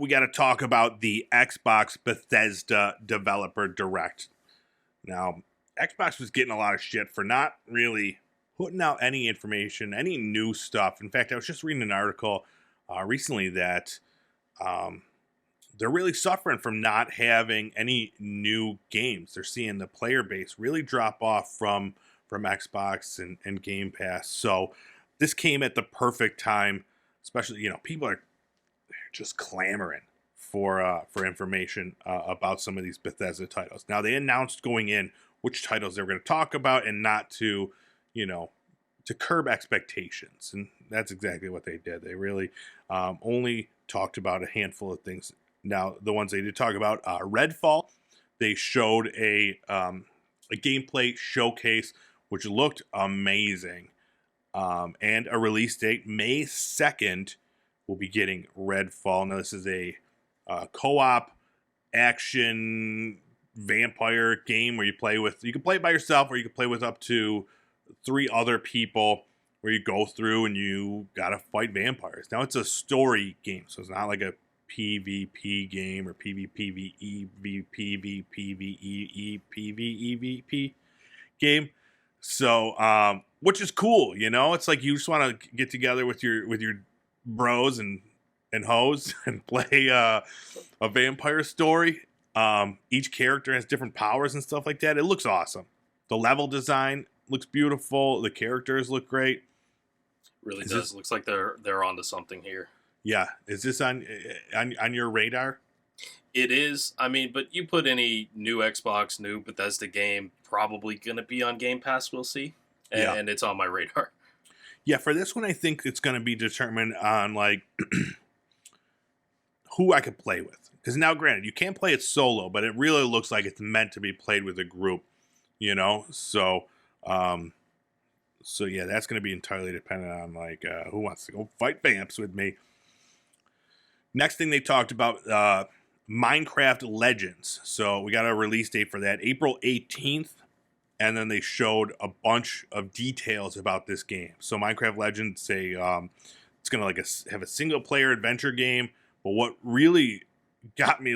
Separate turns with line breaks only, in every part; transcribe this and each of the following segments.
we got to talk about the Xbox Bethesda Developer Direct. Now, Xbox was getting a lot of shit for not really putting out any information, any new stuff. In fact, I was just reading an article recently that they're really suffering from not having any new games. They're seeing the player base really drop off from Xbox and Game Pass. So this came at the perfect time, especially, people are just clamoring for information about some of these Bethesda titles. Now, they announced going in which titles they were going to talk about and not to, to curb expectations. And that's exactly what they did. They really only talked about a handful of things. Now, the ones they did talk about, Redfall, they showed a gameplay showcase, which looked amazing. And a release date, May 2nd, we'll be getting Redfall. Now, this is a co-op action vampire game where you can play it by yourself, or you can play with up to 3 other people, where you go through and you gotta fight vampires. Now, it's a story game, so it's not like a PvP game or PvPVPVPVEPVEVP game. So, which is cool, It's like you just want to get together with your bros and hoes and play a vampire story. Each character has different powers and stuff like that. It looks awesome. The level design looks beautiful. The characters look great.
Really does. Looks like they're onto something here.
Yeah. Is this on your radar?
It is. I mean, but you put any new Xbox, new Bethesda game, probably going to be on Game Pass, we'll see. And it's on my radar.
Yeah, for this one, I think it's going to be determined on, who I could play with. Because now, granted, you can't play it solo, but it really looks like it's meant to be played with a group, So, yeah, that's going to be entirely dependent on, who wants to go fight vamps with me. Next thing they talked about, Minecraft Legends. So we got a release date for that, April 18th. And then they showed a bunch of details about this game. So Minecraft Legends, it's going to have a single player adventure game. But what really got me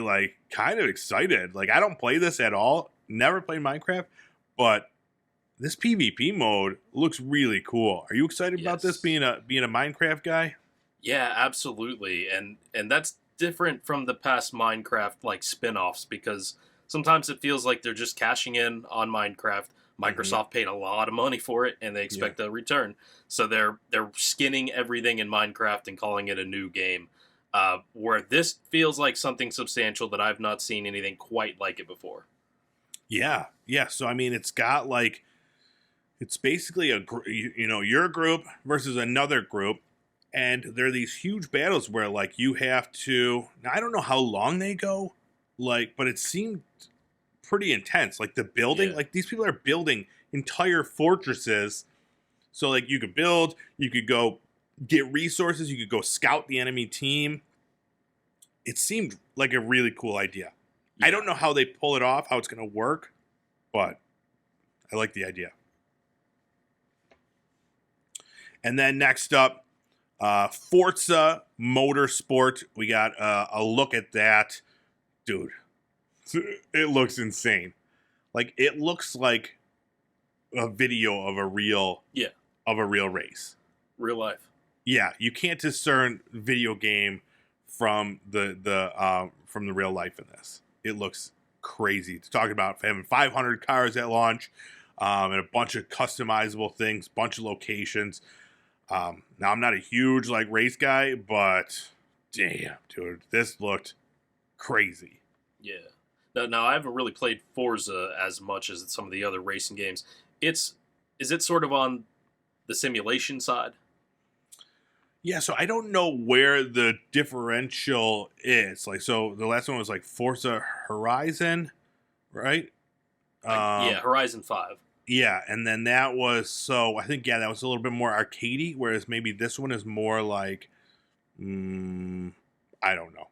kind of excited, I don't play this at all, never played Minecraft, but this PvP mode looks really cool. Are you excited about this being a Minecraft guy?
Yeah, absolutely. And that's different from the past Minecraft spin-offs, because sometimes it feels like they're just cashing in on Minecraft. Microsoft paid a lot of money for it, and they expect a return. So they're skinning everything in Minecraft and calling it a new game. Where this feels like something substantial that I've not seen anything quite like it before.
Yeah. So, I mean, it's got it's basically your group versus another group. And there are these huge battles where you have to, now I don't know how long they go, but it seemed pretty intense. The building, these people are building entire fortresses. So you could build, you could go get resources, you could go scout the enemy team. It seemed like a really cool idea. I don't know how they pull it off, how it's going to work, but I like the idea. And then next up, Forza Motorsport. We got a look at that. Dude, it looks insane. It looks like a video of a real race.
Real life.
Yeah, you can't discern video game from the real life in this. It looks crazy. It's talking about having 500 cars at launch, and a bunch of customizable things, bunch of locations. Now, I'm not a huge race guy, but damn, dude, this looked crazy.
Yeah. Now I haven't really played Forza as much as some of the other racing games. Is it sort of on the simulation side?
Yeah, so I don't know where the differential is. So the last one was Forza Horizon, right?
Horizon 5.
Yeah, and then that was, I think, that was a little bit more arcadey, whereas maybe this one is more I don't know.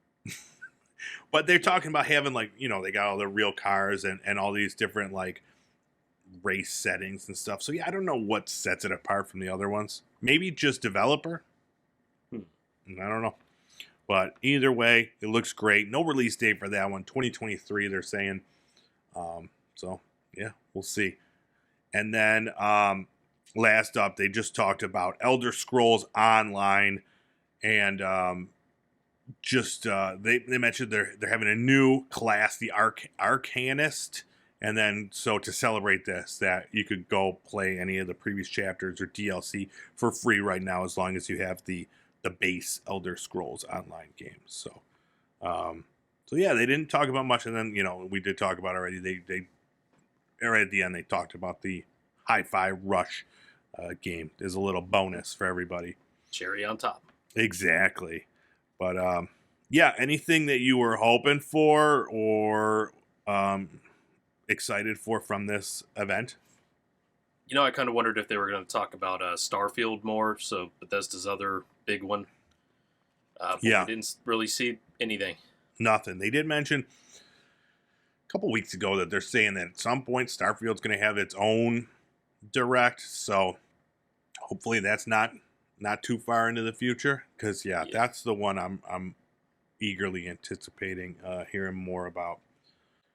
But they're talking about having, they got all the real cars and all these different, race settings and stuff. So, yeah, I don't know what sets it apart from the other ones. Maybe just developer? I don't know. But either way, it looks great. No release date for that one. 2023, they're saying. So yeah, we'll see. And then last up, they just talked about Elder Scrolls Online, and they mentioned they're having a new class, the Arcanist, and then so to celebrate this, that you could go play any of the previous chapters or DLC for free right now, as long as you have the base Elder Scrolls Online games. So yeah, they didn't talk about much, and then we did talk about already. They right at the end they talked about the Hi-Fi Rush game. There's a little bonus for everybody.
Cherry on top.
Exactly. But yeah, anything that you were hoping for or excited for from this event?
I kind of wondered if they were going to talk about Starfield more, so Bethesda's other big one. But
Yeah.
we didn't really see anything.
Nothing. They did mention a couple weeks ago that they're saying that at some point Starfield's going to have its own direct, so hopefully that's not too far into the future, because that's the one I'm eagerly anticipating hearing more about.